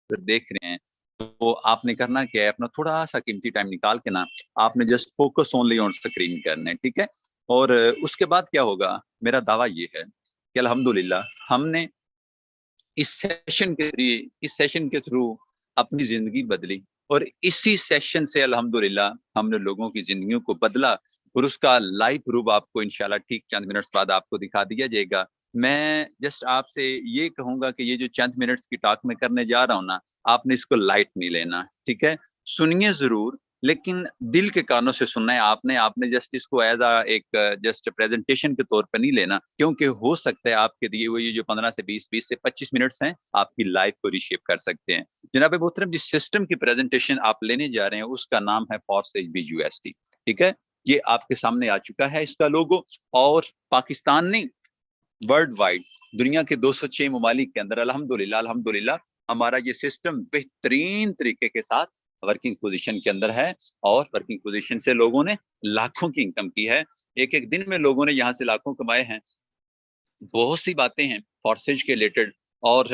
फिर देख रहे हैं, तो आपने करना क्या है, अपना थोड़ा सा कीमती टाइम निकाल के ना आपने just focus only on screen करना है, ठीक है। और उसके बाद क्या होगा, मेरा दावा ये है कि अल्हम्दुलिल्लाह हमने इस सेशन के थ्रू अपनी जिंदगी बदली, और इसी सेशन से अल्हम्दुलिल्लाह हमने लोगों की जिंदगियों को बदला, और उसका लाइव प्रूफ आपको इंशाल्लाह ठीक चंद मिनट्स बाद आपको दिखा दिया जाएगा। मैं जस्ट आपसे ये कहूंगा कि ये जो चंद मिनट्स की टॉक मैं करने जा रहा हूँ ना, आपने इसको लाइट नहीं लेना, ठीक है। सुनिए जरूर, लेकिन दिल के कानों से सुनना है आपने आपने जस्ट इसको एज अ एक जस्ट प्रेजेंटेशन के तौर पर नहीं लेना, क्योंकि हो सकता है आपके दिए हुए ये जो 15 से 20 से 25 मिनट्स हैं आपकी लाइफ को रिशेप कर सकते हैं। जनाब मोहतरम, जिस सिस्टम की प्रेजेंटेशन आप लेने जा रहे हैं उसका नाम है फॉरसेज BUSD, ठीक है। ये आपके सामने आ चुका है इसका लोगो, और पाकिस्तान ने वर्ल्ड वाइड दुनिया के 206 ममालिक के अंदर अल्हम्दुलिल्लाह अल्हम्दुलिल्लाह हमारा ये सिस्टम बेहतरीन तरीके के साथ वर्किंग पोजीशन के अंदर है, और वर्किंग पोजीशन से लोगों ने लाखों की इनकम की है। एक एक दिन में लोगों ने यहाँ से लाखों कमाए हैं। बहुत सी बातें हैं फॉरसेज के रिलेटेड, और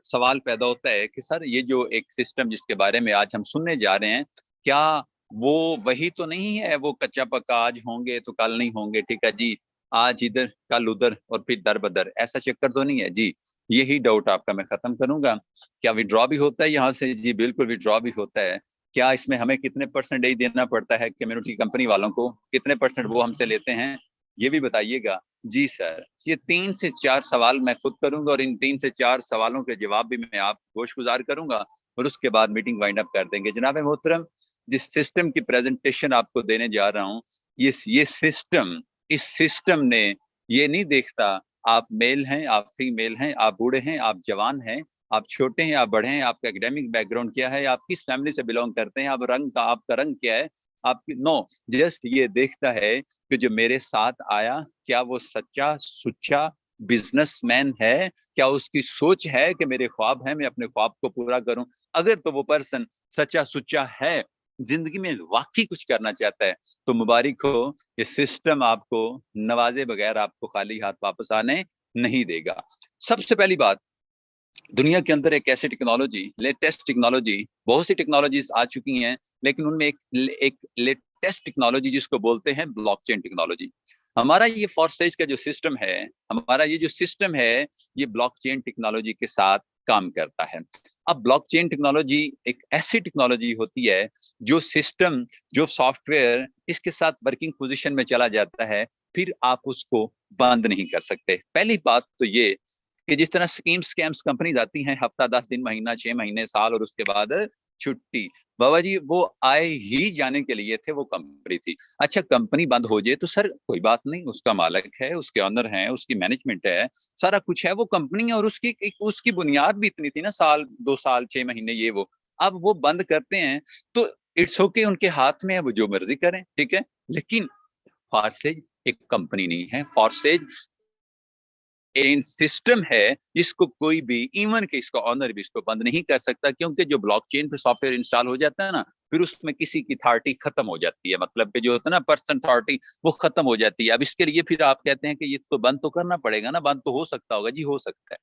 सवाल पैदा होता है कि सर ये जो एक सिस्टम जिसके बारे में आज हम सुनने जा रहे हैं, क्या वो वही तो नहीं है, वो कच्चा पक्का आज होंगे तो कल नहीं होंगे, ठीक है जी, आज इधर कल उधर और फिर दर बदर, ऐसा चक्कर तो नहीं है जी। यही डाउट आपका मैं खत्म करूंगा। क्या विड्रॉ भी होता है यहाँ से? जी बिल्कुल विड्रॉ भी होता है। क्या इसमें हमें कितने परसेंटेज देना पड़ता है कम्युनिटी कंपनी वालों को, कितने परसेंट वो हमसे लेते हैं, ये भी बताइएगा। जी सर, ये 3 से 4 सवाल मैं खुद करूंगा, और इन 3 से 4 सवालों के जवाब भी मैं आप गोशगुजार करूंगा, और उसके बाद मीटिंग वाइंड अप कर देंगे। जनाब मोहतरम, जिस सिस्टम की प्रेजेंटेशन आपको देने जा रहा हूँ, ये सिस्टम, इस सिस्टम ने ये नहीं देखता आप मेल हैं, आप फीमेल हैं, आप बूढ़े हैं, आप जवान हैं, आप छोटे हैं, आप बड़े हैं, आपका एकेडमिक बैकग्राउंड क्या है, आप किस फैमिली से बिलोंग करते हैं, आप रंग का आपका रंग क्या है, आपकी नो, जस्ट ये देखता है कि जो मेरे साथ आया क्या वो सच्चा सुच्चा बिजनेसमैन है, क्या उसकी सोच है कि मेरे ख्वाब हैं मैं अपने ख्वाब को पूरा करूं। अगर तो वो पर्सन सच्चा सुच्चा है, जिंदगी में वाकई कुछ करना चाहता है, तो मुबारक हो, ये सिस्टम आपको नवाजे बगैर आपको खाली हाथ वापस आने नहीं देगा। सबसे पहली बात, दुनिया के अंदर एक ऐसी टेक्नोलॉजी, लेटेस्ट टेक्नोलॉजी, बहुत सी टेक्नोलॉजीज आ चुकी हैं, लेकिन उनमें एक लेटेस्ट टेक्नोलॉजी जिसको बोलते हैं ब्लॉकचेन टेक्नोलॉजी। हमारा ये फॉरसेज का जो सिस्टम है, हमारा ये जो सिस्टम है, ये ब्लॉकचेन टेक्नोलॉजी के साथ काम करता है। अब ब्लॉकचेन टेक्नोलॉजी एक ऐसी टेक्नोलॉजी होती है जो सिस्टम, जो सॉफ्टवेयर इसके साथ वर्किंग पोजीशन में चला जाता है, फिर आप उसको बंद नहीं कर सकते। पहली बात तो ये कि जिस तरह स्कैम्स कंपनीज आती हैं, हफ्ता 10 दिन, महीना 6 महीने, साल, और उसके बाद छुट्टी, बाबा जी वो आए ही जाने के लिए थे, वो कंपनी थी। अच्छा कंपनी बंद हो जाए तो सर कोई बात नहीं, उसका मालिक है, उसके ऑनर है, उसकी मैनेजमेंट है, सारा कुछ है, वो कंपनी है, और उसकी बुनियाद भी इतनी थी ना, साल 2 साल 6 महीने ये वो। अब वो बंद करते हैं तो इट्स ओके, उनके हाथ में है, वो जो मर्जी करें, ठीक है। लेकिन फॉरसेज एक कंपनी नहीं है, फॉरसेज एक सिस्टम है जिसको कोई भी, इवन के इसका ऑनर भी इसको बंद नहीं कर सकता, क्योंकि जो ब्लॉकचेन पे सॉफ्टवेयर इंस्टॉल हो जाता है ना, फिर उसमें किसी की अथॉरिटी खत्म हो जाती है, मतलब कि जो होता है ना पर्सन अथॉरिटी, वो खत्म हो जाती है। अब इसके लिए फिर आप कहते हैं कि इसको बंद तो करना पड़ेगा ना, बंद तो हो सकता होगा जी, हो सकता है।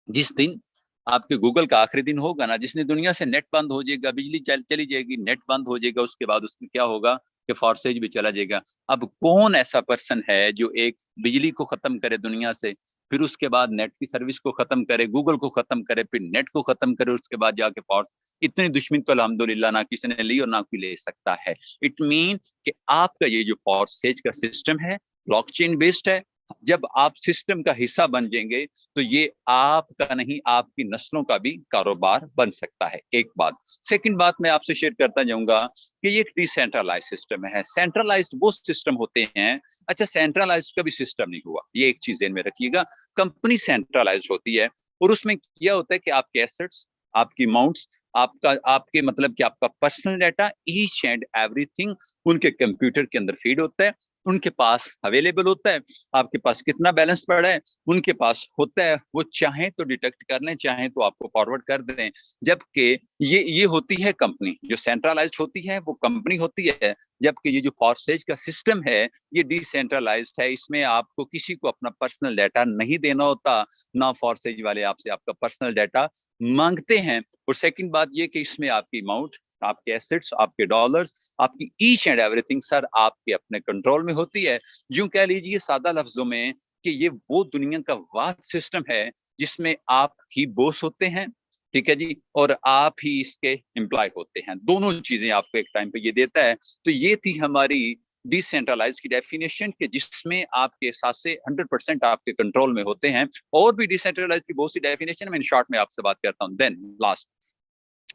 जिस दिन आपके गूगल का आखिरी दिन होगा ना, जिसने दुनिया से नेट बंद हो जाएगा, बिजली चली जाएगी, नेट बंद हो जाएगा, उसके बाद उसमें क्या होगा कि फॉरसेज भी चला जाएगा। अब कौन ऐसा पर्सन है जो एक बिजली को खत्म करे दुनिया से, फिर उसके बाद नेट की सर्विस को खत्म करे, गूगल को खत्म करे, फिर नेट को खत्म करे, उसके बाद जाके फॉर्स, इतनी दुश्मन तो अल्हम्दुलिल्लाह ना किसी ने ली और ना कोई ले सकता है। इट मीन कि आपका ये जो फॉरसेज का सिस्टम है ब्लॉकचेन बेस्ड है। जब आप सिस्टम का हिस्सा बन जाएंगे तो ये आपका नहीं, आपकी नस्लों का भी कारोबार बन सकता है। एक बात। सेकंड बात मैं आपसे शेयर करता जाऊंगा कि ये एक डिसेंट्रलाइज सिस्टम है। सेंट्रलाइज्ड वो सिस्टम होते हैं, अच्छा सेंट्रलाइज्ड कभी सिस्टम नहीं हुआ, ये एक चीज में रखिएगा। कंपनी सेंट्रलाइज्ड होती है, और उसमें क्या होता है कि आपके एसेट्स, आपकी अमाउंट्स, आपका आपके मतलब कि आपका personal data, each and everything उनके कंप्यूटर के अंदर फीड होता है, उनके पास अवेलेबल होता है, आपके पास कितना बैलेंस पड़ा है उनके पास होता है, वो चाहें तो डिटेक्ट कर लें, चाहें तो आपको फॉरवर्ड कर दें। जबकि ये होती है कंपनी, जो सेंट्रलाइज्ड होती है वो कंपनी होती है, जबकि ये जो फॉरसेज का सिस्टम है ये डिसेंट्रलाइज्ड है, इसमें आपको किसी को अपना पर्सनल डाटा नहीं देना होता, ना फॉरसेज वाले आपसे आपका पर्सनल डाटा मांगते हैं। और सेकंड बात ये कि इसमें आपकी अमाउंट, आपके एसेट्स, आपके डॉलर्स, आपकी ईच एंड एवरीथिंग सर आपके अपने कंट्रोल में होती है। यूं कह लीजिए सादा लफ्जों में कि ये वो दुनिया का वाद सिस्टम है जिसमें आप ही बॉस होते हैं, ठीक है जी, और आप ही इसके एम्प्लॉय होते हैं, दोनों चीजें आपको एक टाइम पे ये देता है। तो ये थी हमारी डिसेंट्रलाइज की डेफिनेशन कि जिसमें आपके साथ से 100% आपके कंट्रोल में होते हैं। और भी डिसेंट्रलाइज की बहुत सी डेफिनेशन मैं इन शॉर्ट में आपसे बात करता हूँ। देन लास्ट,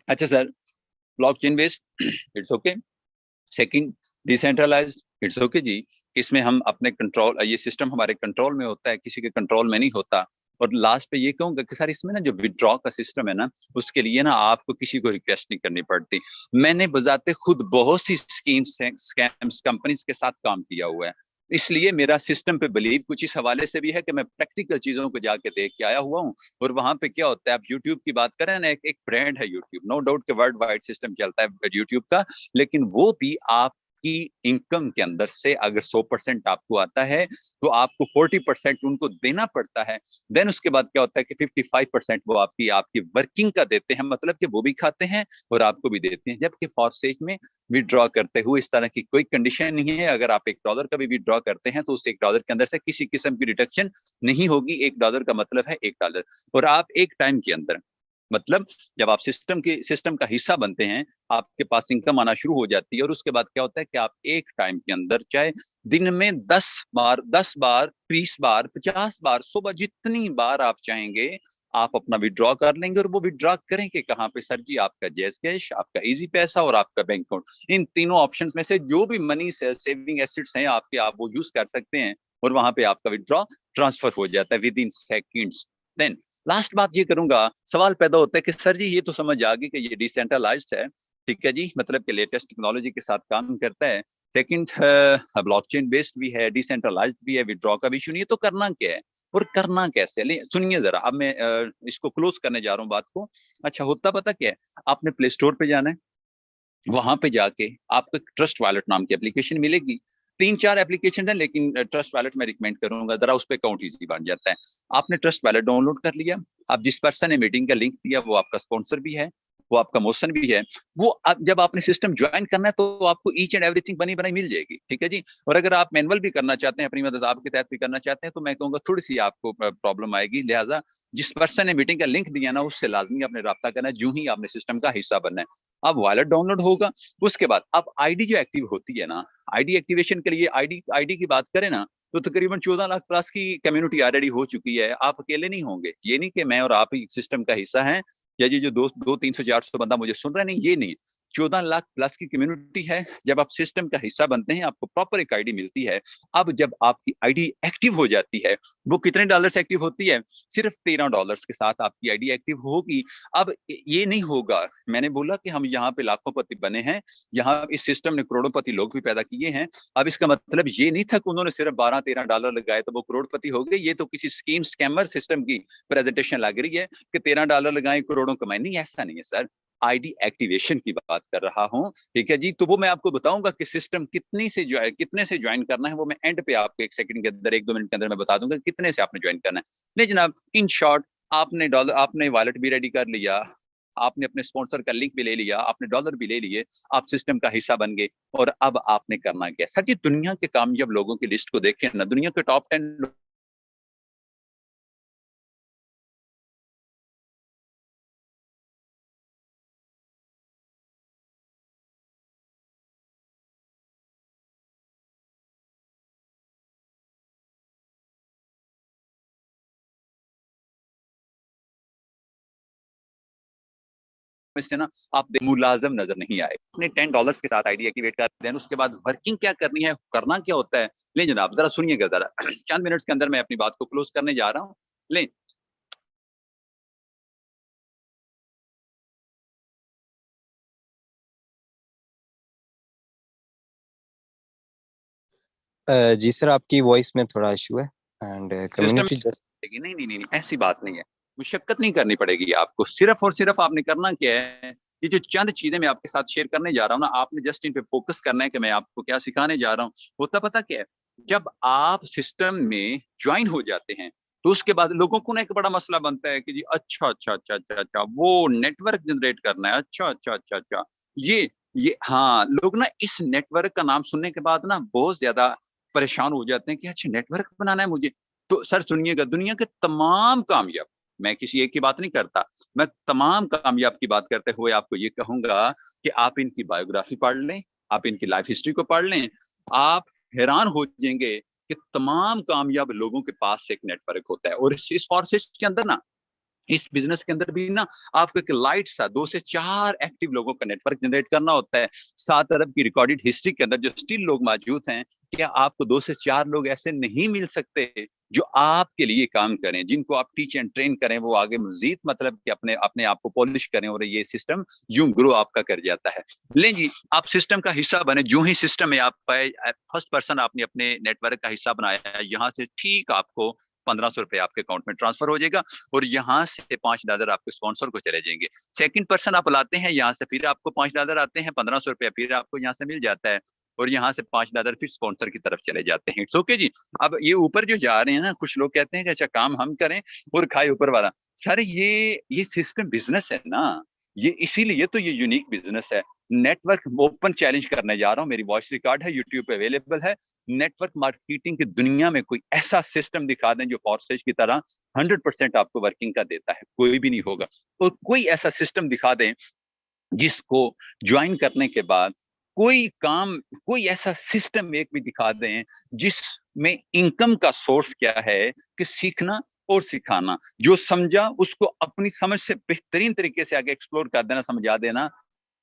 अच्छा sir, blockchain based it's okay, second decentralised it's okay ji, इसमें हम अपने कंट्रोल, ये सिस्टम हमारे कंट्रोल में होता है, किसी के कंट्रोल में नहीं होता। और लास्ट पे ये कहूंगा कि सर इसमें ना जो विड्रॉ का सिस्टम है ना, उसके लिए ना आपको किसी को रिक्वेस्ट नहीं करनी पड़ती। मैंने बजाते खुद बहुत सी स्कीम्स, स्कैम्स कंपनीज के साथ काम किया हुआ है, इसलिए मेरा सिस्टम पे बिलीव कुछ इस हवाले से भी है कि मैं प्रैक्टिकल चीजों को जाके देख के आया हुआ हूँ। और वहां पे क्या होता है, आप यूट्यूब की बात करें ना, एक ब्रांड है यूट्यूब, नो डाउट के वर्ल्ड वाइड सिस्टम चलता है यूट्यूब का, लेकिन वो भी आप की इनकम के अंदर से अगर 100% आपको आता है तो आपको 40% उनको देना पड़ता है। देन उसके बाद क्या होता है कि 55% वो आपकी आपकी वर्किंग का देते हैं, मतलब कि वो भी खाते हैं और आपको भी देते हैं। जबकि फॉरसेज में विड्रॉ करते हुए इस तरह की कोई कंडीशन नहीं है, अगर आप $1 का भी विड्रॉ करते हैं तो उस $1 के अंदर से किसी किस्म की डिडक्शन नहीं होगी। $1 का मतलब है $1, और आप एक टाइम के अंदर, मतलब जब आप सिस्टम का हिस्सा बनते हैं, आपके पास इनकम आना शुरू हो जाती है। और उसके बाद क्या होता है कि आप एक टाइम के अंदर, चाहे दिन में 10 बार, 10 बार, 20 बार, 50 बार, सुबह जितनी बार आप चाहेंगे आप अपना विड्रॉ कर लेंगे। और वो विड्रॉ करेंगे कहाँ पे सर जी, आपका जैज कैश, आपका इजी पैसा और आपका बैंक अकाउंट, इन तीनों ऑप्शंस में से जो भी मनी सेविंग एसेट्स हैं आपके, आप वो यूज कर सकते हैं और वहां पे आपका विड्रॉ ट्रांसफर हो जाता है within seconds. Then last बात ये करूंगा, सवाल पैदा होता है कि सर जी ये तो समझ आ गई कि ये डिसेंट्रलाइज्ड है, ठीक है जी, मतलब कि लेटेस्ट टेक्नोलॉजी के साथ काम करता है, सेकंड ब्लॉकचेन बेस्ड भी है, डिसेंट्रलाइज्ड भी है, विड्रॉ का भी इशू नहीं है, तो करना क्या है और करना कैसे है? सुनिए जरा, अब मैं इसको क्लोज करने जा रहा हूँ बात को। अच्छा, होता पता क्या है, आपने प्ले स्टोर पे जाना है, वहां पे जाके आपको एक ट्रस्ट वॉलेट नाम की एप्लीकेशन मिलेगी। 3-4 एप्लीकेशन है, लेकिन ट्रस्ट वॉलेट में रिकमेंड करूंगा, जरा उस पर अकाउंट इजी बन जाता है। आपने ट्रस्ट वॉलेट डाउनलोड कर लिया, आप जिस पर्सन ने मीटिंग का लिंक दिया वो आपका स्पॉन्सर भी है, वो आपका मोशन भी है, वो जब आपने सिस्टम ज्वाइन करना है तो आपको ईच एंड एवरीथिंग बनी बनाई मिल जाएगी, ठीक है जी। और अगर आप मैनुअल भी करना चाहते हैं, अपनी मदद आपके तहत भी करना चाहते हैं, तो मैं कहूंगा थोड़ी सी आपको प्रॉब्लम आएगी। लिहाजा जिस पर्सन ने मीटिंग का लिंक दिया ना, उससे लाजमी आपने रब्ता करना है, जो ही आपने सिस्टम का हिस्सा बनना है। अब वॉलेट डाउनलोड होगा, उसके बाद अब आईडी जो एक्टिव होती है ना, आईडी एक्टिवेशन के लिए आईडी आईडी की बात करें ना, तो तकरीबन 14 लाख प्लस की कम्युनिटी ऑलरेडी हो चुकी है। आप अकेले नहीं होंगे, ये नहीं कि मैं और आप ही सिस्टम का हिस्सा हैं, या ये जो दोस्त 200, 300, 400 बंदा मुझे सुन रहा है, नहीं, ये नहीं। 14 लाख प्लस की कम्युनिटी है। जब आप सिस्टम का हिस्सा बनते हैं आपको प्रॉपर एक आईडी मिलती है। अब जब आपकी आईडी एक्टिव हो जाती है, वो कितने डॉलर से एक्टिव होती है? सिर्फ $13 के साथ आपकी आईडी एक्टिव होगी। अब ये नहीं होगा, मैंने बोला कि हम यहाँ पे लाखोंपति बने हैं, यहाँ इस सिस्टम ने करोड़ोंपति लोग भी पैदा किए हैं। अब इसका मतलब ये नहीं था कि उन्होंने सिर्फ $12-13 लगाए तो वो करोड़पति हो गए। ये तो किसी स्कीम स्कैमर सिस्टम की प्रेजेंटेशन लग रही है कि $13 लगाए करोड़ों कमाए, नहीं, ऐसा नहीं है सर। आईडी एक्टिवेशन की बात कर रहा हूं, ठीक है जी। तो वो मैं आपको बताऊंगा कि सिस्टम कितने से ज्वाइन करना है, वो मैं एंड पे आपको 1 सेकंड के अंदर, 1-2 मिनट के अंदर मैं बता दूंगा कितने से आपने ज्वाइन करना है। नहीं जनाब, इन शॉर्ट, आपने वॉलेट भी रेडी कर लिया, आपने अपने स्पॉन्सर का लिंक भी ले लिया, आपने डॉलर भी ले लिए, आप सिस्टम का हिस्सा बन गए। और अब आपने करना क्या सर जी? दुनिया के कामयाब लोगों की लिस्ट को देखें ना, दुनिया के टॉप 10 में से ना, आप मुलाजम नजर नहीं आए। अपने $10 के साथ आईडी एक्टिवेट कर दें, उसके बाद वर्किंग क्या करनी है, करना क्या होता है, ले जनाब जरा सुनिएगा जरा। चंद मिनट के अंदर मैं अपनी बात को क्लोज करने जा रहा हूँ। ले, जी सर, आपकी वॉइस में थोड़ा इशू है एंड कम्युनिटी जस्ट। नहीं नहीं नहीं नहीं, ऐसी बात नहीं है। मुशक्कत नहीं करनी पड़ेगी आपको, सिर्फ और सिर्फ आपने करना क्या है, ये जो चंद चीजें मैं आपके साथ शेयर करने जा रहा हूँ ना, आपने जस्ट इन पे फोकस करना है कि मैं आपको क्या सिखाने जा रहा हूँ। होता पता क्या है, जब आप सिस्टम में ज्वाइन हो जाते हैं तो उसके बाद लोगों को ना एक बड़ा मसला बनता है कि जी अच्छा अच्छा अच्छा अच्छा अच्छा वो नेटवर्क जनरेट करना है, अच्छा अच्छा अच्छा अच्छा ये हाँ, लोग ना इस नेटवर्क का नाम सुनने के बाद ना बहुत ज्यादा परेशान हो जाते हैं कि अच्छा नेटवर्क बनाना है मुझे। तो सर सुनिएगा, दुनिया के तमाम कामयाब, मैं किसी एक की बात नहीं करता, मैं तमाम कामयाब की बात करते हुए आपको ये कहूंगा कि आप इनकी बायोग्राफी पढ़ लें, आप इनकी लाइफ हिस्ट्री को पढ़ लें, आप हैरान हो जाएंगे कि तमाम कामयाब लोगों के पास एक नेटवर्क होता है। और इस फोर्सेस के अंदर ना, इस बिजनेस के अंदर भी ना, आपको एक लाइट सा 2 से 4 एक्टिव लोगों का नेटवर्क जनरेट करना होता है। 7 अरब की रिकॉर्डेड हिस्ट्री के अंदर जो स्टिल लोग मौजूद हैं, क्या आपको 2 से 4 लोग ऐसे नहीं मिल सकते जो आपके लिए काम करें, जिनको आप टीच एंड ट्रेन करें, वो आगे मजीद मतलब कि अपने अपने आप को पॉलिश करें और ये सिस्टम यूं ग्रो आपका कर जाता है। लें जी, आप सिस्टम का हिस्सा बने, जो ही सिस्टम में आप पाए, फर्स्ट पर्सन आपने अपने नेटवर्क का हिस्सा बनाया है, यहाँ से ठीक आपको 1500 रुपए आपके अकाउंट में ट्रांसफर हो जाएगा और यहाँ से $5 आपके स्पॉन्सर को चले जाएंगे। सेकंड पर्सन आप लाते हैं, यहाँ से फिर आपको $5 आते हैं, 1500 रुपया फिर आपको यहाँ से मिल जाता है और यहाँ से $5 फिर स्पॉन्सर की तरफ चले जाते हैं। इट्स ओके जी। अब ये ऊपर जो जा रहे हैं ना, कुछ लोग कहते हैं कि अच्छा काम हम करें और खाए ऊपर वाला। सर ये सिस्टम बिजनेस है ना, ये इसीलिए तो ये यूनिक बिजनेस है। नेटवर्क ओपन चैलेंज करने जा रहा हूँ, मेरी वॉइस रिकॉर्ड है, यूट्यूब पे अवेलेबल है। नेटवर्क मार्केटिंग की दुनिया में कोई ऐसा सिस्टम दिखा दें जो फॉरसेज की तरह 100% आपको वर्किंग का देता है, कोई भी नहीं होगा। और कोई ऐसा सिस्टम दिखा दें जिसको ज्वाइन करने के बाद कोई काम, कोई ऐसा सिस्टम एक भी दिखा दें जिसमें इनकम का सोर्स क्या है कि सीखना और सिखाना, जो समझा उसको अपनी समझ से बेहतरीन तरीके से आगे एक्सप्लोर कर देना, समझा देना,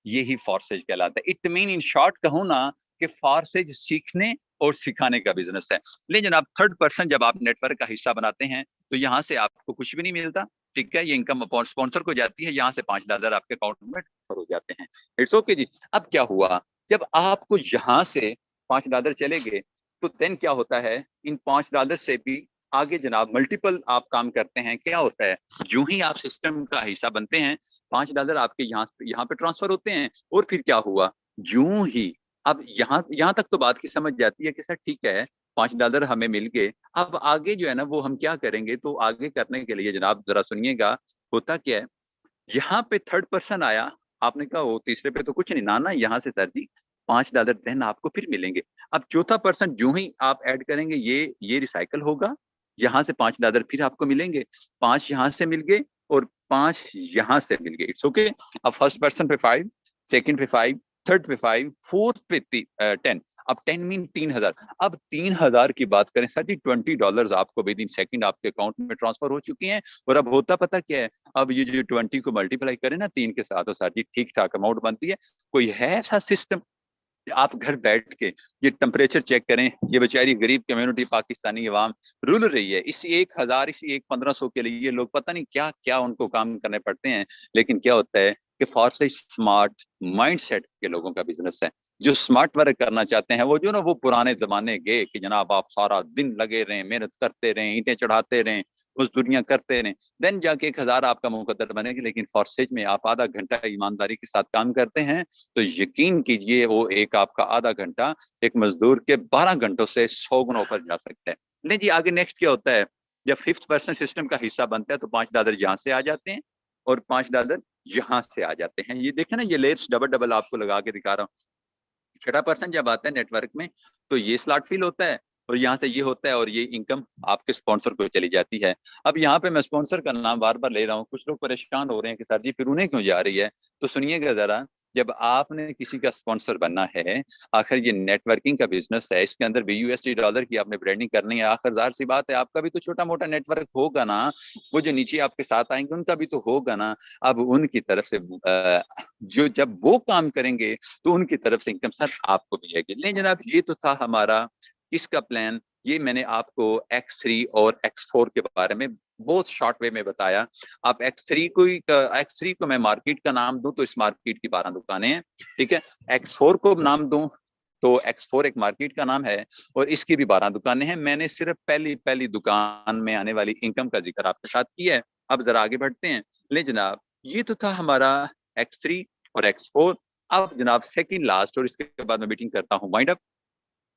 यही फॉरसेज कहलाता है। इट मीन इन शॉर्ट कहूँ ना कि फॉरसेज सीखने और सिखाने का बिजनेस है। लेकिन जनाब थर्ड पर्सन जब आप नेटवर्क का हिस्सा बनाते हैं तो यहाँ से आपको कुछ भी नहीं मिलता, ठीक है, ये इनकम स्पॉन्सर को जाती है, यहाँ से $5 आपके अकाउंट में ट्रांसफर हो जाते हैं। इट्स ओके जी। अब क्या हुआ, जब आपको यहाँ से $5 चले गए तो देन क्या होता है, इन $5 से भी आगे जनाब मल्टीपल आप काम करते हैं। क्या होता है, जो ही आप सिस्टम का हिस्सा बनते हैं, $5 आपके यहाँ पे ट्रांसफर होते हैं। और फिर क्या हुआ, यूं ही अब यहाँ तक तो बात की समझ जाती है कि सर ठीक है, $5 हमें मिल गए, अब आगे जो है ना वो हम क्या करेंगे। तो आगे करने के लिए जनाब जरा सुनिएगा, होता क्या है, यहाँ पे थर्ड पर्सन आया, आपने कहा वो तीसरे पे तो कुछ नहीं, ना ना यहाँ से सर जी $5 देन आपको फिर मिलेंगे। अब चौथा पर्सन जो ही आप ऐड करेंगे, ये रिसाइकल होगा, यहाँ से $5 फिर आपको मिलेंगे, 5 यहाँ से मिल गए और 5 यहाँ से मिल गए। It's okay. अब फर्स्ट पर्सन पे 5, सेकंड पे 5, थर्ड पे 5, फोर्थ पे 10। अब 10 मीन 3000। अब 3000 की बात करें सर जी, $20 आपको विद इन सेकंड आपके अकाउंट में ट्रांसफर हो चुके हैं। और अब होता पता क्या है, अब ये जो 20 को मल्टीप्लाई करें ना 3 के साथ, तो सर जी ठीक ठाक अमाउंट बनती है। कोई है ऐसा सिस्टम, आप घर बैठ के ये टेम्परेचर चेक करें, ये बेचारी गरीब कम्युनिटी पाकिस्तानी अवाम रुल रही है, इसी 1000 इसी 1500 के लिए ये लोग पता नहीं क्या क्या उनको काम करने पड़ते हैं। लेकिन क्या होता है कि फॉर स्मार्ट माइंड सेट के लोगों का बिजनेस है, जो स्मार्ट वर्क करना चाहते हैं, वो जो ना वो पुराने जमाने गए कि जनाब आप सारा दिन लगे रहें, मेहनत करते रहें, ईंटें चढ़ाते रहें, मजदूरियां करते रहें, देन जाके 1000 आपका मुकद्दर बनेगी। लेकिन फॉरसेज में आप आधा घंटा ईमानदारी के साथ काम करते हैं तो यकीन कीजिए वो एक आपका आधा घंटा एक मजदूर के 12 घंटों से 100 गुना ऊपर जा सकता है। नहीं जी, आगे नेक्स्ट क्या होता है, जब फिफ्थ पर्सन सिस्टम का हिस्सा बनता है तो $5 यहाँ से आ जाते हैं और $5 यहाँ से आ जाते हैं। ये देखें ना, ये लेयर्स डबल डबल आपको लगा के दिखा रहा हूँ। छठा पर्सन जब आता है नेटवर्क में तो ये स्लॉट फिल होता है और यहाँ से ये होता है और ये इनकम आपके स्पॉन्सर को चली जाती है। अब यहाँ पे मैं स्पॉन्सर का नाम बार बार ले रहा हूँ, कुछ लोग परेशान हो रहे हैं कि सर जी फिर उन्हें क्यों जा रही है। तो सुनिएगा जरा, जब आपने किसी का स्पॉन्सर बनना है, आखिर ये नेटवर्किंग का बिजनेस है, इसके अंदर भी $USD की आपने ब्रांडिंग करनी है। आखिर जाहिर सी बात है, आपका भी तो छोटा मोटा नेटवर्क होगा ना, वो जो नीचे आपके साथ आएंगे उनका भी तो होगा ना। अब उनकी तरफ से जो जब वो काम करेंगे तो उनकी तरफ से इनकम सर आपको भी आएगी। लेकिन जनाब ये तो था हमारा किसका प्लान, ये मैंने आपको X3 और X4 के बारे में बहुत शॉर्ट वे में बताया। आप X3 को मैं मार्केट का नाम दूं तो इस मार्केट की 12 दुकानें हैं, ठीक है। X4 को नाम दूं तो X4 एक मार्केट का नाम है और इसकी भी 12 दुकानें हैं। मैंने सिर्फ पहली दुकान में आने वाली इनकम का जिक्र आपके साथ किया है। अब जरा आगे बढ़ते हैं। ले जनाब, ये तो था हमारा X3 और X4। अब जनाब सेकंड लास्ट, और इसके बाद मैं मीटिंग करता हूँ वाइंड अप।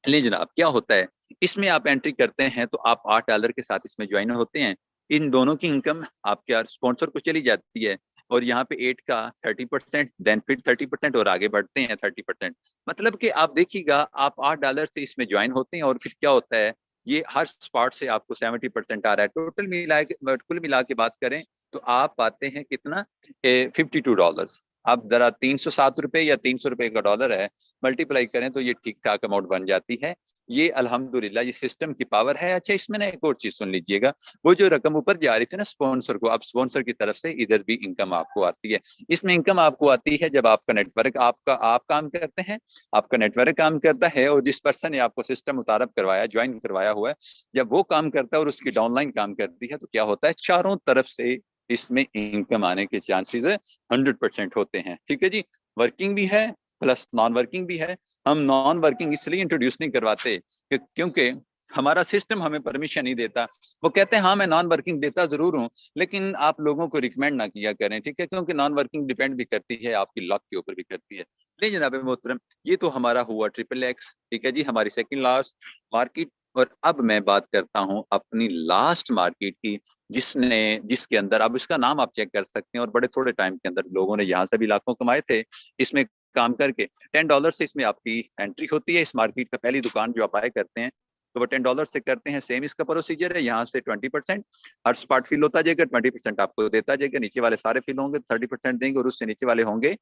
ले जनाब, क्या होता है इसमें, आप एंट्री करते हैं तो आप $8 के साथ इसमें ज्वाइन होते हैं। इन दोनों की इनकम आपके स्पॉन्सर को चली जाती है और यहाँ पे 8 का 30%, देन फिर 30% और आगे बढ़ते हैं 30%। मतलब कि आप देखिएगा, आप $8 से इसमें ज्वाइन होते हैं और फिर क्या होता है, ये हर स्पॉट से आपको 70% आ रहा है। टोटल मिला के, कुल मिला के बात करें तो आप पाते हैं कितना, $52। अब जरा ₹307 या ₹300 का डॉलर है, मल्टीप्लाई करें तो ये ठीक ठाक अमाउंट बन जाती है। ये अल्हम्दुलिल्लाह ये सिस्टम की पावर है। अच्छा, इसमें ना एक और चीज सुन लीजिएगा, वो जो रकम ऊपर जा रही थी ना स्पॉन्सर को, अब स्पॉन्सर की तरफ से इधर भी इनकम आपको आती है। इसमें इनकम आपको आती है जब आपका नेटवर्क, आप काम करते हैं, आपका नेटवर्क काम करता है, और जिस पर्सन ने आपको सिस्टम मुतारफ करवाया, ज्वाइन करवाया हुआ है, जब वो काम करता है और उसकी डाउनलाइन काम करती है, तो क्या होता है, चारों तरफ से इसमें इनकम आने के चांसेस 100% होते हैं। ठीक है जी, वर्किंग भी है प्लस नॉन वर्किंग भी है। हम नॉन वर्किंग इसलिए इंट्रोड्यूस नहीं करवाते कि क्योंकि हमारा सिस्टम हमें परमिशन नहीं देता। वो कहते हैं हाँ मैं नॉन वर्किंग देता जरूर हूँ, लेकिन आप लोगों को रिकमेंड ना किया करें, ठीक है, क्योंकि नॉन वर्किंग डिपेंड भी करती है, आपकी लक के ऊपर भी करती है। नहीं जनाब मोहतरम, ये तो हमारा हुआ XXX, ठीक है जी, हमारी सेकंड लास्ट मार्केट। और अब मैं बात करता हूँ अपनी लास्ट मार्केट की, जिसके अंदर, अब इसका नाम आप चेक कर सकते हैं, और बड़े थोड़े टाइम के अंदर लोगों ने यहाँ से भी लाखों कमाए थे इसमें काम करके। $10 से इसमें आपकी एंट्री होती है। इस मार्केट का पहली दुकान जो आप आए करते हैं तो वो $10 से करते हैं। सेम इसका प्रोसीजर है, यहाँ से 20% हर स्पॉट फिल होता जाएगा, 20% आपको देता जाएगा, नीचे वाले सारे फिल होंगे 30% देंगे, और उससे नीचे वाले होंगे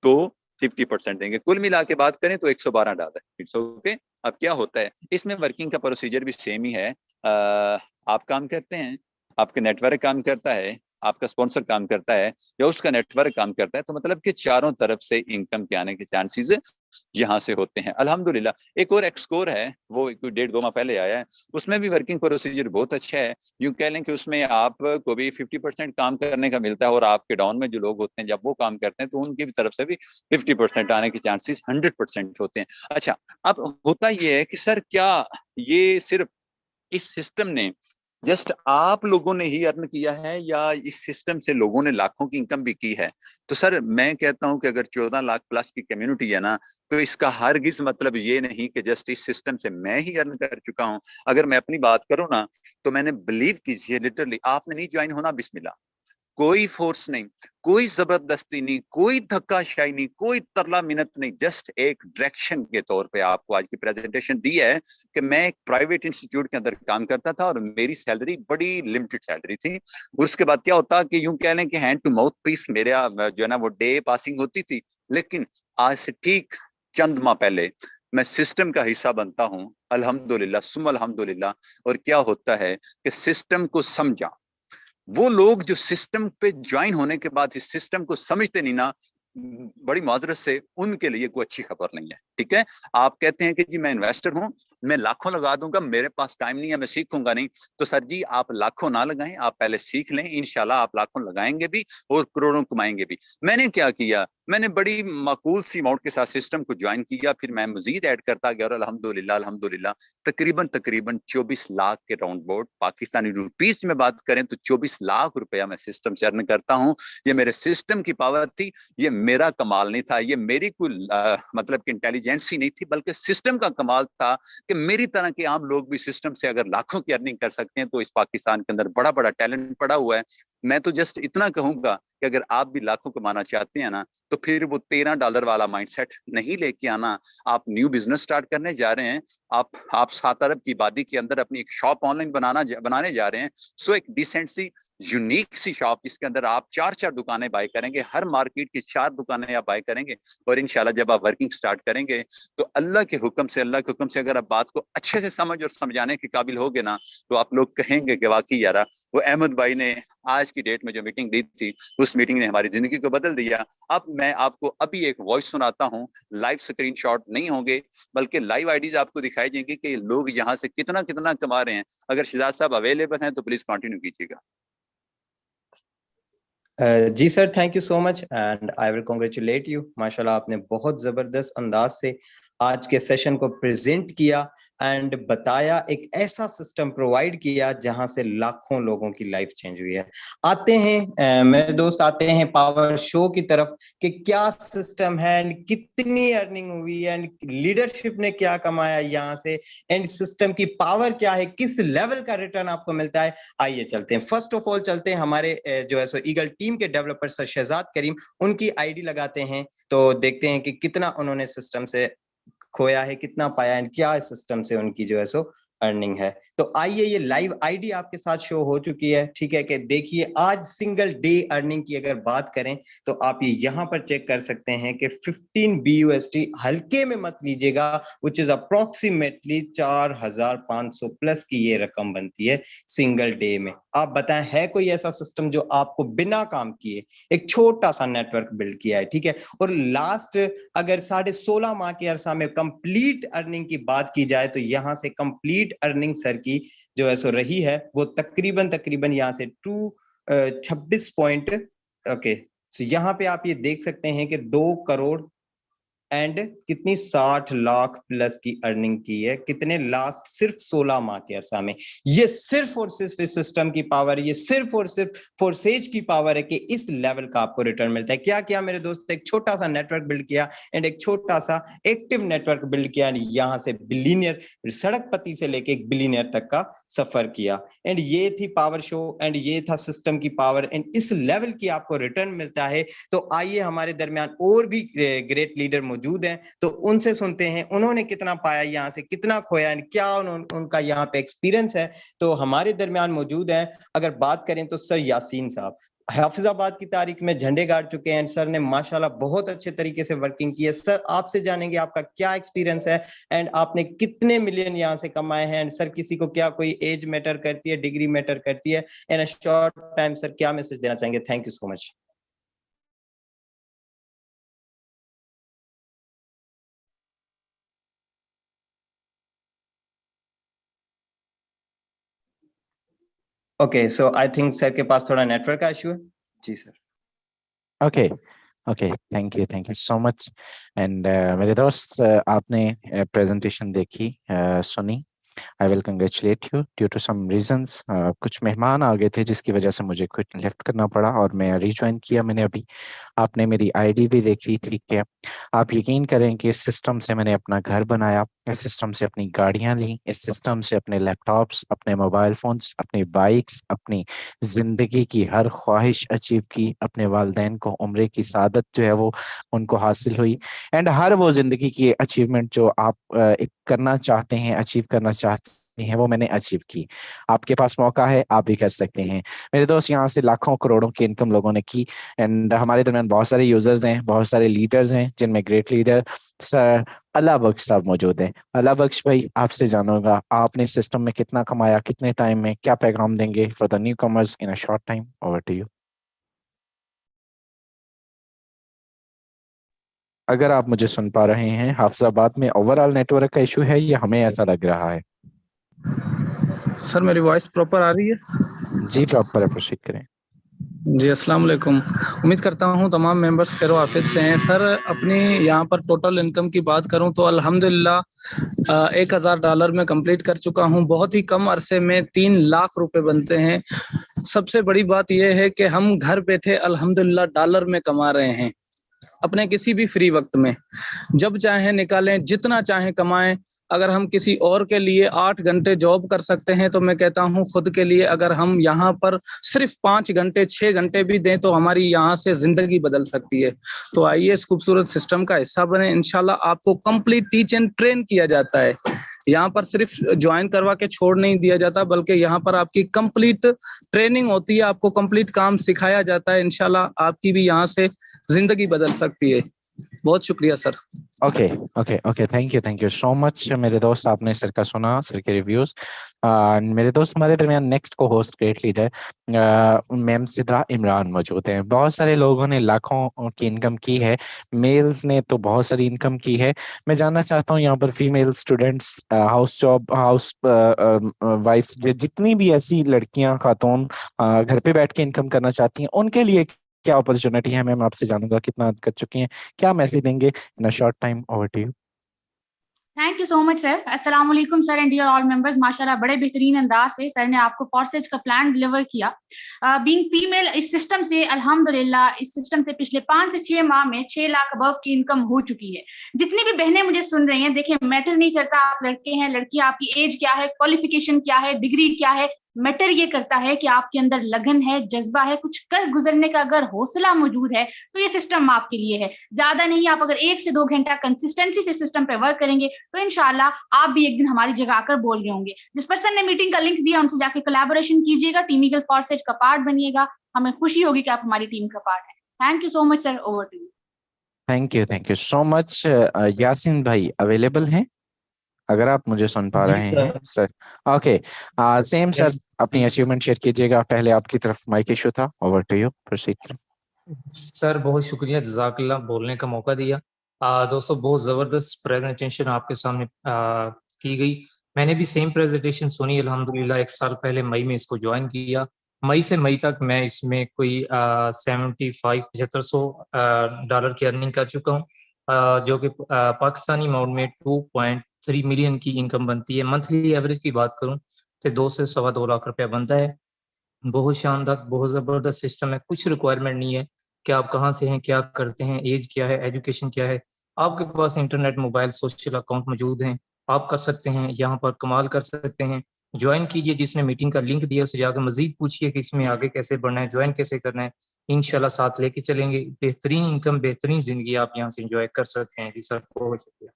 तो 50% देंगे। कुल मिला के बात करें तो $112। It's okay. अब क्या होता है इसमें, वर्किंग का प्रोसीजर भी सेम ही है। आप काम करते हैं, आपका नेटवर्क काम करता है, आपका स्पॉन्सर काम करता है, या उसका नेटवर्क काम करता है, तो मतलब कि चारों तरफ से इनकम के आने के चांसेस यहाँ से होते हैं अल्हम्दुलिल्लाह। एक और एक्सकोर है, वो 1.5-2 माह पहले आया है, उसमें भी वर्किंग प्रोसीजर बहुत अच्छा है। यूं कह लें कि उसमें आपको भी 50% काम करने का मिलता है, और आपके डाउन में जो लोग होते हैं जब वो काम करते हैं तो उनकी भी तरफ से भी 50% आने के चांसेस 100% होते हैं। अच्छा, अब होता ये है कि सर क्या ये सिर्फ इस सिस्टम ने जस्ट आप लोगों ने ही अर्न किया है, या इस सिस्टम से लोगों ने लाखों की इनकम भी की है? तो सर मैं कहता हूं कि अगर 14 लाख प्लस की कम्युनिटी है ना, तो इसका हरगिज मतलब ये नहीं कि जस्ट इस सिस्टम से मैं ही अर्न कर चुका हूं। अगर मैं अपनी बात करूं ना, तो मैंने, बिलीव कीजिए, लिटरली आपने नहीं ज्वाइन होना, बिस्मिल्लाह, कोई फोर्स नहीं, कोई जबरदस्ती नहीं, कोई धक्काशाही नहीं, कोई तरला मिन्नत नहीं, जस्ट एक डायरेक्शन के तौर पे आपको आज की प्रेजेंटेशन दी है कि मैं एक प्राइवेट इंस्टीट्यूट के अंदर काम करता था और मेरी सैलरी बड़ी लिमिटेड सैलरी थी। उसके बाद क्या होता कि यूं कह लें कि हैंड टू माउथ पीस मेरा जो है ना वो डे पासिंग होती थी। लेकिन आज से ठीक चंद माह पहले मैं सिस्टम का हिस्सा बनता हूं, अल्हम्दुलिल्लाह सुम अल्हम्दुलिल्लाह। और क्या होता है कि सिस्टम को समझा, वो लोग जो सिस्टम पे ज्वाइन होने के बाद इस सिस्टम को समझते नहीं ना, बड़ी माजरत से उनके लिए कोई अच्छी खबर नहीं है। ठीक है, आप कहते हैं कि जी मैं इन्वेस्टर हूं, मैं लाखों लगा दूंगा, मेरे पास टाइम नहीं है, मैं सीखूंगा नहीं। तो सर जी आप लाखों ना लगाएं, आप पहले सीख लें, इंशाल्लाह आप लाखों लगाएंगे भी और करोड़ों कमाएंगे भी। मैंने क्या किया, मैंने बड़ी माकूल सी अमाउंट के साथ सिस्टम को ज्वाइन किया, फिर मैं मजीद ऐड करता गया, और अल्हम्दुलिल्लाह अल्हम्दुलिल्लाह तकरीबन 24 लाख के राउंड बोर्ड पाकिस्तानी रुपीज में बात करें तो 24 लाख रुपया मैं सिस्टम से अर्न करता हूं। ये मेरे सिस्टम की पावर थी, ये मेरा कमाल नहीं था, ये मेरी कोई मतलब कि इंटेलिजेंस ही नहीं थी, बल्कि सिस्टम का कमाल था कि मेरी तरह के आम लोग भी सिस्टम से अगर लाखों की अर्निंग कर सकते हैं तो इस पाकिस्तान के अंदर बड़ा बड़ा टैलेंट पड़ा हुआ है। मैं तो जस्ट इतना कहूंगा कि अगर आप भी लाखों कमाना चाहते हैं ना, तो फिर वो $13 वाला माइंडसेट नहीं लेके आना। आप न्यू बिजनेस स्टार्ट करने जा रहे हैं, आप 7 अरब की आबादी के अंदर अपनी एक शॉप ऑनलाइन बनाने जा रहे हैं। सो एक डिसेंट सी यूनिक सी शॉप जिसके अंदर आप 4 दुकानें बाय करेंगे, हर मार्केट की 4 दुकानें आप बाय करेंगे, और इंशाल्लाह जब आप वर्किंग स्टार्ट करेंगे तो अल्लाह के हुक्म से अगर आप बात को अच्छे से समझ और समझाने के काबिल होगे ना, तो आप लोग कहेंगे कि वाकई यार वो अहमद भाई ने आज की डेट में जो मीटिंग दी थी, उस मीटिंग ने हमारी जिंदगी को बदल दिया। अब मैं आपको अभी एक वॉइस सुनाता हूँ, लाइव स्क्रीनशॉट नहीं होंगे, बल्कि लाइव आईडीज आपको दिखाई देंगे कि लोग यहाँ से कितना कितना कमा रहे हैं। अगर शिजाज साहब अवेलेबल हैं तो प्लीज कंटिन्यू कीजिएगा। जी sir, thank you so much and I will congratulate you. माशाल्लाह आपने बहुत ज़बरदस्त अंदाज से आज के सेशन को प्रेजेंट किया एंड बताया, एक ऐसा सिस्टम प्रोवाइड किया जहां से लाखों लोगों की लाइफ चेंज हुई है। आते हैं मेरे दोस्त, आते हैं पावर शो की तरफ कि क्या सिस्टम है एंड कितनी अर्निंग हुई एंड लीडरशिप ने क्या कमाया यहाँ से एंड सिस्टम की पावर क्या है, किस लेवल का रिटर्न आपको मिलता है। आइए चलते हैं, फर्स्ट ऑफ ऑल चलते हैं हमारे जो है सो ईगल टीम के डेवलपर सर शहजाद करीम, उनकी आईडी लगाते हैं तो देखते हैं कि कितना उन्होंने सिस्टम से खोया है, कितना पाया एंड क्या सिस्टम से उनकी जो है सो अर्निंग है। तो आइए, ये लाइव आईडी आपके साथ शो हो चुकी है, ठीक है, कि देखिए आज सिंगल डे अर्निंग की अगर बात करें तो आप ये यहाँ पर चेक कर सकते हैं कि 15 BUSD, हल्के में मत लीजिएगा, विच इज अप्रोक्सीमेटली 4500 प्लस की ये रकम बनती है सिंगल डे में। आप बताएं, है कोई ऐसा सिस्टम जो आपको बिना काम किए एक छोटा सा नेटवर्क बिल्ड किया है, ठीक है, और लास्ट अगर 16.5 माह के अरसा में कंप्लीट अर्निंग की बात की जाए तो यहाँ से कंप्लीट अर्निंग सर की जो है सो रही है वो तकरीबन यहाँ से 26 पॉइंट, ओके, तो यहाँ पे आप ये देख सकते हैं कि 2 करोड़ एंड कितनी 60 लाख प्लस की अर्निंग की है, कितने लास्ट सिर्फ 16 माह के अरसा में। ये सिर्फ और सिर्फ इस सिस्टम की पावर, ये सिर्फ और सिर्फ फोर्सेज की पावर है कि इस लेवल का आपको रिटर्न मिलता है। क्या किया मेरे दोस्त, एक छोटा सा नेटवर्क बिल्ड किया एंड एक छोटा सा एक्टिव नेटवर्क बिल्ड किया, यहाँ से बिलियनियर, सड़कपति से लेके एक बिलियनियर तक का सफर किया एंड ये थी पावर शो एंड ये था सिस्टम की पावर एंड इस लेवल की आपको रिटर्न मिलता है। तो आइए, हमारे दरमियान और भी ग्रेट लीडर मौजूद हैं तो उनसे सुनते हैं उन्होंने कितना पाया, यहाँ से कितना खोया एंड क्या उनका यहाँ पे एक्सपीरियंस है। तो हमारे दरमियान मौजूद हैं, अगर बात करें तो सर यासीन साहब, हाफिजाबाद की तारीख में झंडे गाड़ चुके हैं, सर ने माशाल्लाह बहुत अच्छे तरीके से वर्किंग की है। सर आपसे जानेंगे आपका क्या एक्सपीरियंस है एंड आपने कितने मिलियन यहाँ से कमाए हैं एंड सर किसी को क्या कोई एज मैटर करती है, डिग्री मैटर करती है, in a short time sir क्या मैसेज देना चाहेंगे? Thank you so much. Okay, so I think sir के पास थोड़ा नेटवर्क का इशू है। जी sir. Okay okay, thank you so much. And मेरे दोस्त, आपने प्रेजेंटेशन देखी, सुनी, I will congratulate you. Due to some reasons कुछ मेहमान आ गए थे जिसकी वजह से मुझे कुछ लेफ्ट करना पड़ा और मैं रिज्वाइन किया मैंने अभी। आपने मेरी आईडी भी देखी, ठीक है। आप यकीन करें कि इस सिस्टम से मैंने अपना घर बनाया, इस सिस्टम से अपनी गाड़ियां ली, इस सिस्टम से अपने लैपटॉप्स, अपने मोबाइल फोन्स, अपनी बाइक्स, अपनी जिंदगी की हर ख्वाहिश अचीव की। अपने वालिदैन को उम्र की सादत जो है वो उनको हासिल हुई एंड हर वो जिंदगी की अचीवमेंट जो आप एक करना चाहते हैं, अचीव करना चाहते हैं, वो मैंने अचीव की। आपके पास मौका है, आप भी कर सकते हैं। मेरे दोस्त, यहाँ से लाखों करोड़ों की इनकम लोगों ने की एंड हमारे दरमियान बहुत सारे यूजर्स हैं, बहुत सारे लीडर्स हैं, जिनमें ग्रेट लीडर सर अल्लाह बख्श साहब मौजूद हैं। अल्लाह बख्श भाई, आपसे जानूंगा आपने सिस्टम में कितना कमाया, कितने टाइम में, क्या पैगाम देंगे for the newcomers in a short time? Over to you. अगर आप मुझे सुन पा रहे हैं, हाफिजाबाद में ओवरऑल नेटवर्क का इशू है या हमें ऐसा लग रहा है? सर मेरी वॉइस प्रॉपर आ रही है? जी प्रॉपर है, प्रोसीड करें। जी, अस्सलाम वालेकुम। उम्मीद करता हूँ तमाम मेंबर्स खैर आफियत से हैं। सर अपनी यहाँ पर टोटल इनकम की बात करूँ तो अल्हम्दुलिल्लाह $1000 में कंप्लीट कर चुका हूँ। बहुत ही कम अरसे में 3 लाख रुपए बनते हैं। सबसे बड़ी बात यह है कि हम घर बैठे अल्हम्दुलिल्लाह डॉलर में कमा रहे हैं। अपने किसी भी फ्री वक्त में जब चाहें निकालें, जितना चाहें कमाएं। अगर हम किसी और के लिए 8 घंटे जॉब कर सकते हैं तो मैं कहता हूं खुद के लिए अगर हम यहाँ पर सिर्फ 5 घंटे 6 घंटे भी दें तो हमारी यहाँ से जिंदगी बदल सकती है। तो आइए इस खूबसूरत सिस्टम का हिस्सा बने। इंशाल्लाह आपको कंप्लीट टीच एंड ट्रेन किया जाता है। यहाँ पर सिर्फ ज्वाइन करवा के छोड़ नहीं दिया जाता, बल्कि यहाँ पर आपकी कंप्लीट ट्रेनिंग होती है, आपको कंप्लीट काम सिखाया जाता है। इंशाल्लाह आपकी भी यहाँ से जिंदगी बदल सकती है। बहुत शुक्रिया sir. Okay okay okay, thank you so much मेरे दोस्त। आपने सर का सुना, सर के रिव्यूज। मेरे दोस्त, हमारे दरमियान नेक्स्ट को host great leader ma'am Sidra Imran मौजूद हैं। बहुत सारे लोगों ने लाखों की इनकम की है, मेल्स ने तो बहुत सारी इनकम की है। मैं जानना चाहता हूँ यहाँ पर female students, house job, house wife, जितनी भी ऐसी लड़कियां, खातून घर पे बैठ के इनकम करना चाहती हैं, उनके लिए क्या अपॉर्चुनिटी है? मैम आपसे जानूंगा कितना कर चुकी हैं, क्या मैसेज देंगे in a short time? Over to you. Thank you so much sir. अस्सलाम वालेकुम sir and dear all members. माशाल्लाह बड़े बेहतरीन अंदाज से सर ने आपको फॉरसेज का प्लान डिलीवर किया। बीइंग फीमेल इस सिस्टम से अल्हम्दुलिल्लाह, इस सिस्टम से पिछले 5 से 6 माह में 6 लाख अबव की इनकम हो चुकी है। जितनी भी बहनें मुझे सुन रही हैं, देखिए मैटर नहीं करता आप लड़के हैं लड़की, आपकी एज क्या है, क्वालिफिकेशन क्या है, डिग्री क्या है, मैटर ये करता है कि आपके अंदर लगन है, जज्बा है, कुछ कर गुजरने का अगर हौसला मौजूद है तो ये सिस्टम आपके लिए है। ज्यादा नहीं, आप अगर 1 से 2 घंटा कंसिस्टेंसी से सिस्टम पे वर्क करेंगे तो इंशाल्लाह आप भी एक दिन हमारी जगह आकर बोल रहे होंगे। जिस पर्सन ने मीटिंग का लिंक दिया उनसे जाके कोलैबोरेशन कीजिएगा, टीम ईगल फॉरसेज का पार्ट बनिएगा। हमें खुशी होगी कि आप हमारी टीम का पार्ट है। Thank you so much sir, over to you. Thank you so much. Yaseen भाई अवेलेबल हैं अगर आप मुझे सुन पा जी रहे हैं सर? ओके, सेम सर, अपनी अचीवमेंट शेयर कीजिएगा। पहले आपकी तरफ माइक इशू था, over to you, proceed. Sir बहुत शुक्रिया, जज़ाकल्लाह बोलने का मौका दिया। दोस्तों बहुत ज़बरदस्त प्रेजेंटेशन आपके सामने की गई। मैंने भी सेम प्रेजेंटेशन सुनी अल्हम्दुलिल्लाह। 1 साल पहले मई में इसको ज्वाइन किया। मई से मई तक मैं इसमें कोई 75-7500 डॉलर की अर्निंग कर चुका हूँ, जो कि पाकिस्तानी अमाउंट में 2.3 मिलियन की इनकम बनती है। मंथली एवरेज की बात करूँ तो 2 से सवा 2 लाख रुपया बनता है। बहुत शानदार, बहुत ज़बरदस्त सिस्टम है। कुछ रिक्वायरमेंट नहीं है कि आप कहाँ से हैं, क्या करते हैं, एज क्या है, एजुकेशन क्या है। आपके पास इंटरनेट, मोबाइल, सोशल अकाउंट मौजूद हैं, आप कर सकते हैं, यहाँ पर कमाल कर सकते हैं। ज्वाइन कीजिए, जिसने मीटिंग का लिंक दिया उससे जाकर मजीद पूछिए कि इसमें आगे कैसे बढ़ना है, ज्वाइन कैसे करना है। इंशाल्लाह साथ लेके चलेंगे। बेहतरीन इनकम, बेहतरीन जिंदगी आप यहाँ से इंजॉय कर सकते हैं। जी सर, बहुत शुक्रिया।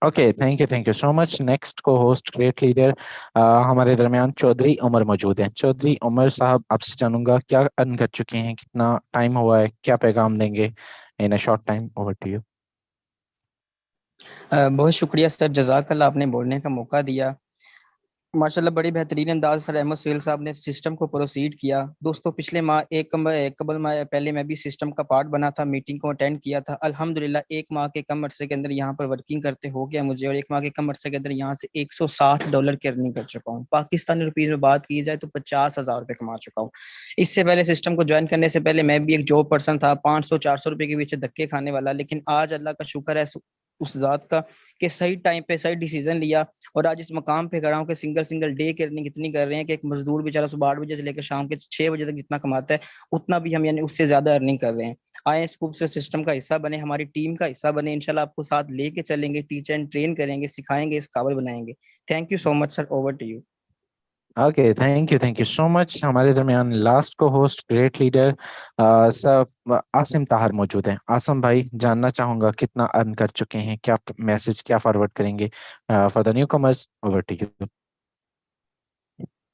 Okay, thank you so much. Next को होस्ट ग्रेट लीडर हमारे दरमियान चौधरी उमर मौजूद हैं। चौधरी उमर साहब, आपसे जानूंगा क्या अर्न कर चुके हैं, कितना टाइम हुआ है, क्या पैगाम देंगे in a short time? Over to you. बहुत शुक्रिया सर, जज़ाकल्लाह आपने बोलने का मौका दिया। माशाल्लाह बड़ी बेहतरीन अंदाज सर अहमद सुहेल साहब ने सिस्टम को प्रोसीड किया। दोस्तों पिछले माह कबल माह पहले मैं भी सिस्टम का पार्ट बना था, मीटिंग को अटेंड किया था। अल्हम्दुलिल्लाह 1 माह के कम अरसे के अंदर यहाँ पर वर्किंग करते हो गया मुझे, और 1 माह के कम अरसे के अंदर यहाँ से 160 डॉलर की अर्निंग कर चुका हूँ। पाकिस्तानी रुपीज में बात की जाए तो 50,000 रुपये कमा चुका हूँ। इससे पहले सिस्टम को ज्वाइन करने से पहले मैं भी एक जॉब पर्सन था, 500-400 रुपये के पीछे धक्के खाने वाला। लेकिन आज अल्लाह का शुक्र है उस जात का कि सही टाइम पे सही डिसीजन लिया, और आज इस मकाम पे खड़ा हूँ कि सिंगल डे की अर्निंग इतनी कर रहे हैं कि एक मजदूर बेचारा सुबह 8 बजे से लेकर शाम के 6 बजे तक जितना कमाता है उतना भी हम यानी उससे ज्यादा अर्निंग कर रहे हैं। आए इस खूबसूरत सिस्टम का हिस्सा बने, हमारी टीम का हिस्सा बने। इंशाल्लाह आपको साथ लेके चलेंगे, टीच एंड ट्रेन करेंगे, सिखाएंगे, इस काबिल बनाएंगे। Thank you so much sir, over to you. Okay, thank you so much. हमारे दरमियान लास्ट को होस्ट ग्रेट लीडर सब आसिम ताहर मौजूद हैं। आसिम भाई, जानना चाहूंगा कितना अर्न कर चुके हैं, क्या मैसेज क्या फॉरवर्ड करेंगे for the newcomers? Over to you.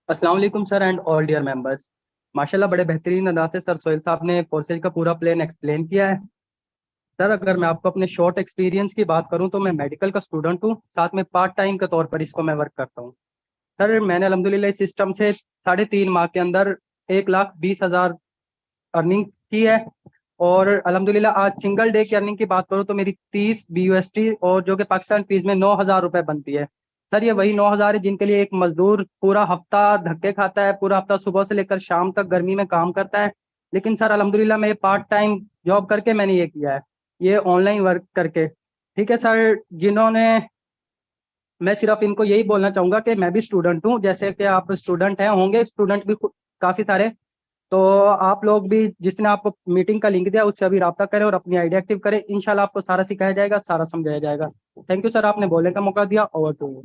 अस्सलाम वालेकुम sir and all dear members. माशाल्लाह बड़े बेहतरीन अंदाज से सर सोहेल साहब ने फोर्सेज का पूरा प्लान एक्सप्लेन किया है। सर अगर मैं आपको अपने शॉर्ट एक्सपीरियंस की बात करूं तो मैं मेडिकल का स्टूडेंट हूं, साथ में पार्ट टाइम के तौर पर इसको मैं वर्क करता हूं। सर मैंने अल्हम्दुलिल्लाह इस सिस्टम से 3.5 माह के अंदर 1,20,000 अर्निंग की है, और अल्हम्दुलिल्लाह आज सिंगल डे की अर्निंग की बात करूं तो मेरी 30 BUSD और जो कि पाकिस्तान फीस में 9,000 रुपये बनती है। सर ये वही 9,000 है जिनके लिए एक मजदूर पूरा हफ्ता धक्के खाता है, पूरा हफ्ता सुबह से लेकर शाम तक गर्मी में काम करता है। लेकिन सर अल्हम्दुलिल्लाह मैं पार्ट टाइम जॉब करके मैंने ये किया है, ये ऑनलाइन वर्क करके। ठीक है सर, जिन्होंने, मैं सिर्फ इनको यही बोलना चाहूँगा कि मैं भी स्टूडेंट हूँ, जैसे कि आप स्टूडेंट हैं, होंगे स्टूडेंट भी काफ़ी सारे। तो आप लोग भी, जिसने आपको मीटिंग का लिंक दिया उससे अभी रब्ता करें और अपनी आईडी एक्टिव करें। इंशाल्लाह आपको सारा सिखाया जाएगा, सारा समझाया जाएगा। थैंक यू सर, आपने बोलने का मौका दिया। Over to you.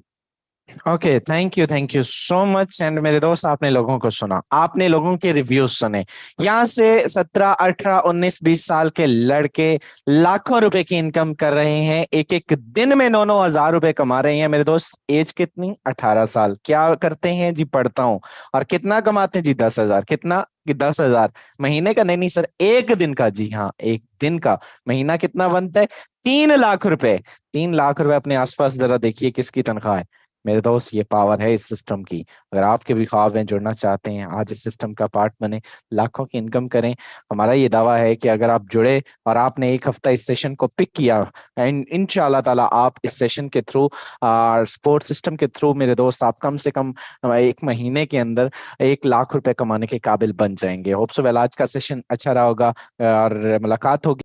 Okay, thank you so much. And मेरे दोस्त, आपने लोगों को सुना, आपने लोगों के रिव्यूज सुने। यहाँ से 17, 18, 19, 20 साल के लड़के लाखों रुपए की इनकम कर रहे हैं, एक एक दिन में 9-9 हजार रुपए कमा रहे हैं। मेरे दोस्त, एज कितनी? 18 साल। क्या करते हैं जी? पढ़ता हूँ। और कितना कमाते हैं जी? 10,000। कितना कि 10,000 महीने का? नहीं सर, एक दिन का। जी हाँ, एक दिन का। महीना कितना बनता है? 3 लाख रुपए। 3 लाख रुपए अपने आसपास जरा देखिए किसकी तनख्वाह है। मेरे दोस्त, ये पावर है इस सिस्टम की। अगर आपके भी ख्वाब हैं, जुड़ना चाहते हैं, आज इस सिस्टम का पार्ट बने, लाखों की इनकम करें। हमारा ये दावा है कि अगर आप जुड़े और आपने एक हफ्ता इस सेशन को पिक किया, इंशाअल्लाह ताला आप इस सेशन के थ्रू, स्पोर्ट सिस्टम के थ्रू, मेरे दोस्त, आप कम से कम 1 महीने के अंदर 1 लाख रुपए कमाने के काबिल बन जाएंगे। होप सो वेल आज का सेशन अच्छा रहा होगा और मुलाकात होगी।